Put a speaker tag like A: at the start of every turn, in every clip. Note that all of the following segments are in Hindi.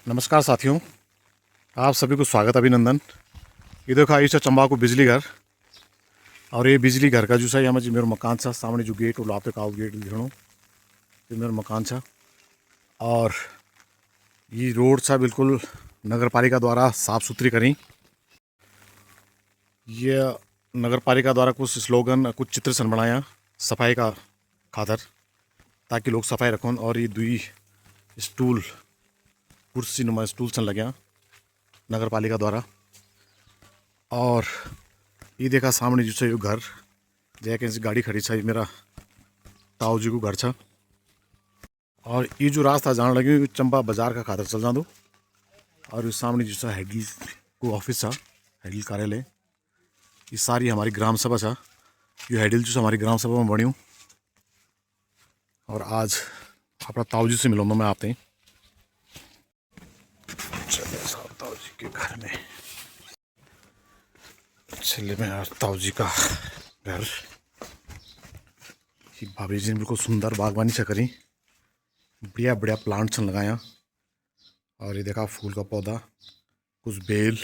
A: नमस्कार साथियों, आप सभी को स्वागत अभिनंदन। ये देखो आई चंबा को बिजली घर और ये बिजली घर का जो सा यहाँ मेरे मकान था सामने जो गेट वो आप तक आओ गेट दिखणो ये मेरा मकान था। और ये रोड सा बिल्कुल नगर पालिका द्वारा साफ सुथरी करी। ये नगर पालिका द्वारा कुछ स्लोगन कुछ चित्र सन बनाया सफाई का खातर ताकि लोग सफाई रखन। और ये दुई स्टूल कुर्सी नुमा स्टूल सन लग्या नगर पालिका द्वारा। और ये देखा सामने जो यो घर जैके गाड़ी खड़ी छा, ये मेरा ताऊ जी को घर छा। और ये जो रास्ता जान लगे चंबा बाजार का खातर चल जा दो। और ये सामने जो हेडिल को ऑफिस था, हेडिल कार्यालय, ये सारी हमारी ग्राम सभा छा। ये हेडिल जो हमारी ग्राम सभा में बनी। और आज अपना ताऊ जी से मिलूंगा मैं आपने। चले साहब ताऊ जी के घर में चले में आज ताऊ जी का घर। भाभी जी ने बिल्कुल सुंदर बागवानी से करी, बढ़िया बढ़िया प्लांट्स लगाया। और ये देखा फूल का पौधा, कुछ बेल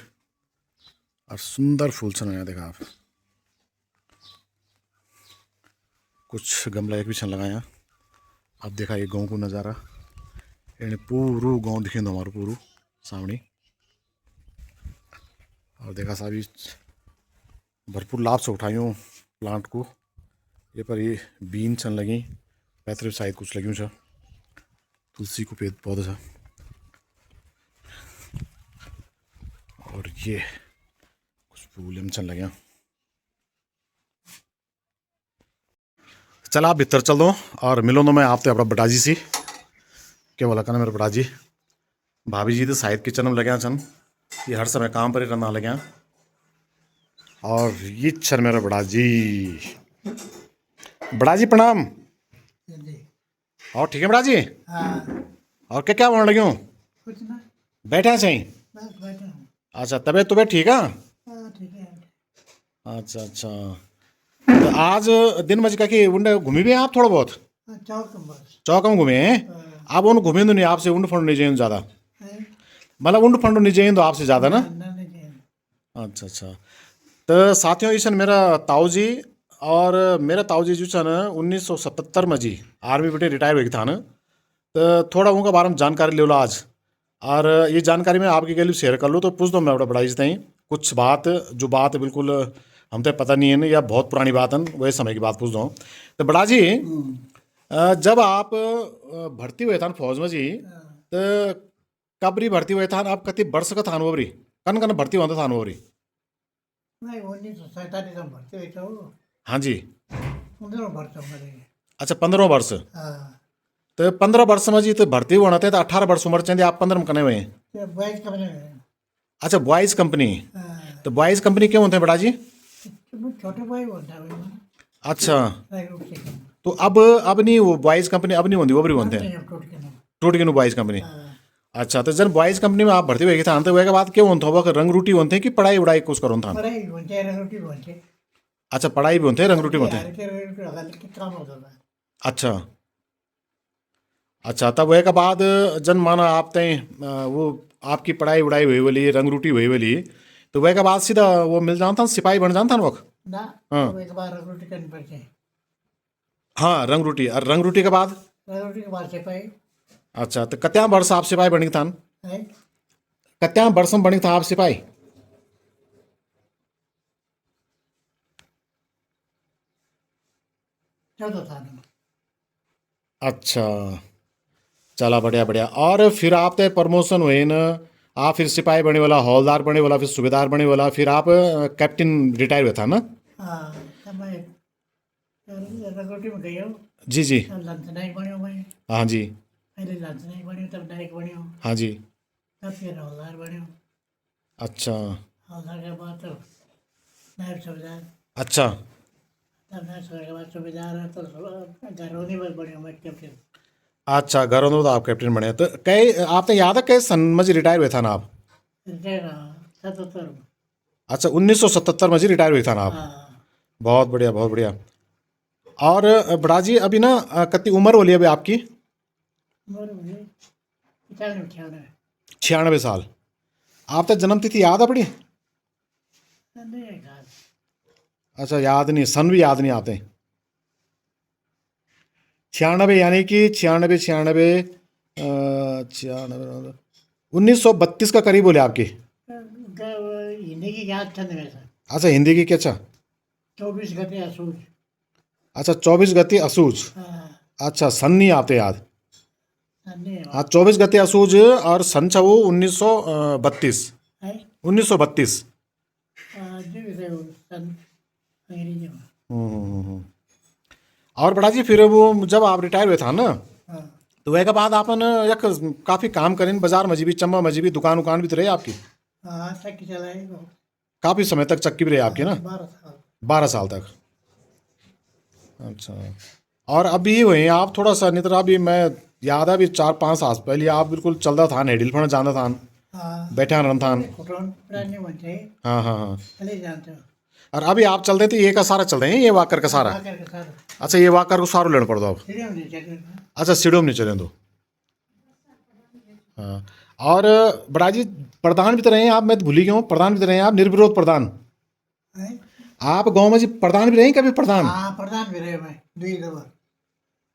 A: और सुंदर फूल छन लगाया। देखा आप कुछ गमला एक भी छन लगाया। अब देखा ये गांव को नज़ारा, यानी पूरू गांव दिखे हमारे पूरू सामने। और देखा साहब भरपूर लाभ से उठायूँ प्लांट को। ये पर ये बीन छन लगी, पैतरे शायद कुछ लग्यूं छ, तुलसी को पेड़ पौधा था। और ये कुछ फूल छन लग्या। चल आप भीतर चल दो और मिलो तो मैं आपते अपना बटाजी सी क्या बोला कहना मेरे बटाजी। भाभी जी तो शायद किचन में लग्या छन, ये हर समय काम पर ही रहना लग्या। और ये छन मेरा बड़ाजी। बड़ाजी प्रणाम। और ठीक है बड़ाजी। और क्या क्या बोलने लगे हो?
B: कुछ ना,
A: बैठे हैं सही?
B: बस बैठा हूँ।
A: अच्छा तबीयत तुम्हें ठीक है?
B: ठीक है।
A: अच्छा अच्छा। तो आज दिन में क्या कि उन्हें घूमी भी हैं आप थोड़ा बहुत?
B: चौक बस।
A: चौक में घूमे हैं आप? उन घूमे तो नहीं आपसे उंड फंड नहीं चाहिए ज़्यादा, मतलब उंड फंड नहीं चाहिए तो आपसे ज़्यादा ना? अच्छा अच्छा। तो साथियों ये मेरा ताऊ जी। और मेरा ताऊ जी जो छन 1977 में जी आर्मी बटे रिटायर हुए था न। तो थोड़ा उनका बारे में जानकारी ले लो आज। और ये जानकारी मैं आपके लिए शेयर कर लूँ तो पूछ दो मैं बड़ा बड़ा ताई कुछ बात जो बात बिल्कुल हम तो पता नहीं है ना, या बहुत पुरानी बात है वही समय की बात पूछ दो। तो बड़ा जी जब आप भर्ती हुए था फौज में जी, तो कबरी भर्ती हुए था आप कति वर्ष का था वबरी कन कन भर्ती होता था वबरी?
B: मैं 1947 में भर्ती हुई था।
A: हाँ जी।
B: 15 वर्ष उम्र।
A: अच्छा 15 वर्ष। तो 15 वर्ष में जी तो भर्ती होना था तो 18 वर्ष उम्र चाहिए, आप 15 में कने हुए हैं?
B: बॉयज कंपनी में।
A: अच्छा बॉयज़ कंपनी। तो बॉयज़ कंपनी क्यों होते हैं बड़ा जी?
B: छोटे बॉय होता है।
A: अच्छा तो अब नहीं वो बॉयज़ कंपनी अब नहीं होती वो भी होते हैं टूट के बॉयज़ कंपनी। अच्छा तो जब बॉयज़ कंपनी में आप भर्ती हुए था तो वह बाद क्यों होता होगा रंग रूटी होते हैं कि पढ़ाई उड़ाई कुछ करो था? अच्छा पढ़ाई भी होते हैं रंग रूटी होते हैं।
B: काम होता था।
A: अच्छा अच्छा। तब वह के बाद जन माना आप तय वो आपकी पढ़ाई उड़ाई हुई वाली रंग रूटी हुई वाली, तो वह के बाद सीधा वो मिल जाता सिपाही बन जाता ना वक्त?
B: ना,
A: हाँ
B: तो एक बार रोटी करनी पड़ती है।
A: हाँ रंग रूटी। और रंग रूटी के बाद?
B: रोटी के बाद सिपाही।
A: अच्छा तो कत्या वर्ष आप सिपाही बनी था?
B: है
A: कत्या वर्ष में बनी था आप सिपाही?
B: चौथा था।
A: अच्छा चला बढ़िया बढ़िया। और फिर आप तो प्रमोशन हुए न, आप फिर सिपाही बने वाला, हौलदार बने वाला, फिर सूबेदार बने वाला, फिर आप कैप्टन रिटायर हुआ था ना?
B: हाँ तब मैं रोटी में गई हूँ।
A: जी जी।
B: लंच नाइक बनी हूँ मैं।
A: हाँ जी।
B: पहले लंच नाइक बनी हूँ, तब नाइक बनी हूँ,
A: हाँ जी।
B: तब फिर हौलदार बनी हूँ।
A: अच्छा
B: हौलदार के बाद तो नायब सूबेदार,
A: अच्छा।
B: तब नायब सूबेदार के बाद सूबेदार है तो घरौनी में बनी हूँ मैं कैप्टन।
A: अच्छा घरों में तो आप कैप्टन बने तो कई आपने याद है कई सन में जी रिटायर हुए था ना आप?
B: रिटायर 77।
A: अच्छा 1977 में जी रिटायर हुए था ना आप?
B: हाँ
A: बहुत बढ़िया बहुत बढ़िया। और बड़ा जी अभी ना कितनी उम्र हो ली अभी आपकी?
B: उम्र मुझे 95 98।
A: 96 साल। आप तो जन्म तिथि याद है अपनी?
B: नहीं है खास।
A: अच्छा, याद नहीं, सन भी याद नहीं आते। 96 यानी कि 1932 का करीब बोले आपकी।
B: हिंदी की याद था नहीं वैसा।
A: अच्छा, हिंदी की क्या? अच्छा
B: 24 गते असूज।
A: अच्छा, 24 गति असूज।
B: हाँ,
A: अच्छा, सन नहीं आते याद।
B: नहीं है
A: हाँ, 24 गति असूज और सन छवु 1932।
B: है।
A: 1932।
B: जो भी थे वो सन अंग्रेजी में।
A: हम्म। और बड़ा जी, फिर वो जब आप रिटायर हुए था ना,
B: हाँ
A: तो वह के बाद आपन एक काफ़ी काम करें बाजार में भी, चम्बा में भी, दुकान उकान भी तो रही आपकी।
B: हाँ, तक चलाए वो।
A: काफ़ी समय तक चक्की भी रही आपकी ना,
B: 12 साल।
A: 12 साल तक। अच्छा। और अभी हुए आप थोड़ा सा, नहीं तो अभी मैं याद है, अभी 4-5 साल पहले आप बिल्कुल चलता था, हेडिल फण जाना था,
B: हाँ,
A: बैठा रहना था।
B: खुटोन पुराने बनते हैं,
A: हाँ हाँ हाँ।
B: चले जानते हो।
A: और अभी आप चल रहे थे, ये का सारा चल रहे हैं, ये वाकर का सारा।
B: आकर के साथ
A: अच्छा, ये वाकर को सारो लेना पड़ दो अब।
B: सीढ़ियों में चले गए।
A: अच्छा, सीढ़ों में नहीं चले दो। हाँ। और बड़ा जी, प्रधान भी तो रहे हैं आप, मैं तो भूल ही गया हूँ, प्रधान भी तो रहे हैं आप, निर्विरोध प्रधान।
B: हैं?
A: आप गांव में जी प्रधान भी रहे हैं कभी? प्रधान?
B: हाँ, प्रधान भी रहे मैं 2 दफा। एक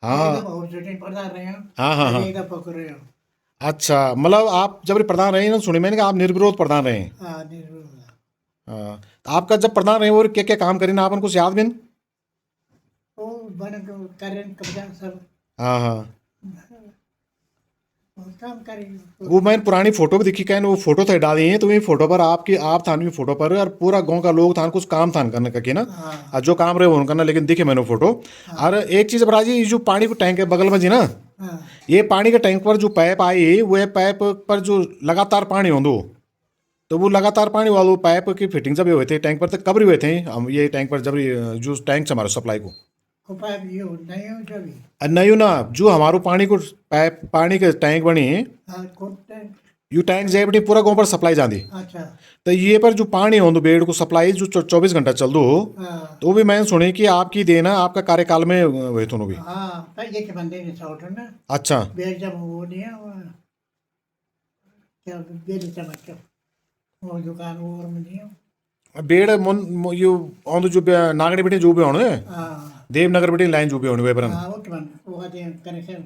A: हाँ
B: दफा और शूटिंग प्रधान रहे हो।
A: हाँ हाँ हाँ।
B: एक दफा पकड़ रहे हो।
A: अच्छा, मतलब आप जब प्रधान रहे हैं ना, सुनी मैंने कि आप निर्विरोध प्रधान रहे हैं।
B: हाँ, निर्विरोध।
A: हाँ, तो आपका जब प्रधान रहे वो क्या क्या काम करें ना, आपन कुछ याद भी नहीं?
B: वो बन कार्य कब्जा सब
A: हाँ हाँ।
B: वो काम करेंगे।
A: वो मैंने पुरानी फोटो भी दिखी, कहने वो फोटो थे डाली हैं, तो ये फोटो पर आपकी आप था नहीं फोटो पर, और पूरा गांव का लोग था, कुछ काम था करने का कि ना।
B: हाँ
A: और जो काम रहे वो करना, लेकिन दिखे मैंने फोटो। और एक चीज़ बड़ा जी, ये जो पानी को टैंक है बगल में जी ना,
B: हाँ
A: ये पानी के टैंक पर जो पाइप आई, वो पाइप पर जो लगातार पानी हो दो, तो वो लगातार पानी वाला पाइप की फिटिंग जब ये हुए थे टैंक पर, तो कब हुए थे हम ये टैंक पर, जब ये जो टैंक से हमारे सप्लाई को।
B: उपाय भी हो नहीं हो जो भी।
A: नहीं ना, जो हमारो पानी को पाइप, पानी के टैंक बनी,
B: हाँ कोट।
A: यू टैंक जाए बटी पूरा गाँव पर सप्लाई जाती।
B: अच्छा।
A: तो ये पर जो पानी हो दो बेड़ को सप्लाई जो 24 घंटा चल दो,
B: हाँ
A: तो वो भी मैंने सुनी कि आपकी देना आपका कार्यकाल में हुए थे भी।
B: हाँ, पर एक बंदे ने छोड़ ना।
A: अच्छा।
B: बेर जब वो नहीं है वो क्या बेर चमक वो दुकान वो और में नहीं है।
A: बेड़ यू आंदो जो नागड़ी बेटी जो भी होने,
B: हाँ
A: देवनगर बेटी लाइन जो भी होने वे पर।
B: हाँ, वो क्या बन वो कहते हैं कनेक्शन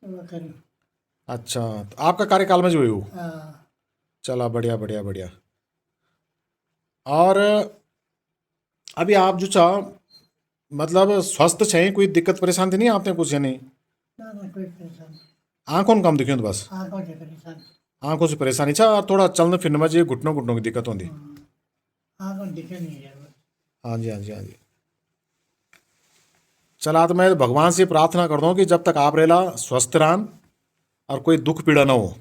B: वो करें।
A: अच्छा, तो आपका कार्यकाल में जो हुई वो।
B: हाँ
A: चला, बढ़िया बढ़िया बढ़िया। और अभी आप जो चाह, मतलब स्वस्थ छे, कोई दिक्कत परेशान थी नहीं आपने कुछ या नहीं?
B: ना कोई परेशान।
A: आंखों कम दिखे तो बस,
B: आँखों से परेशान।
A: आंखों से परेशानी छा, और थोड़ा चलने फिरने में जी घुटनों घुटनों की दिक्कत होती।
B: आँखों दिखे नहीं है बस।
A: हाँ जी हाँ जी हाँ जी। चला, तो मैं भगवान से प्रार्थना करता हूँ कि जब तक आप रहेला स्वस्थ रहन और कोई दुख पीड़ा ना हो।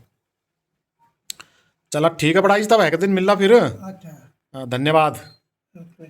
A: चला ठीक है बड़ा जी, तब है के दिन मिलना फिर।
B: अच्छा।
A: धन्यवाद।
B: ओके।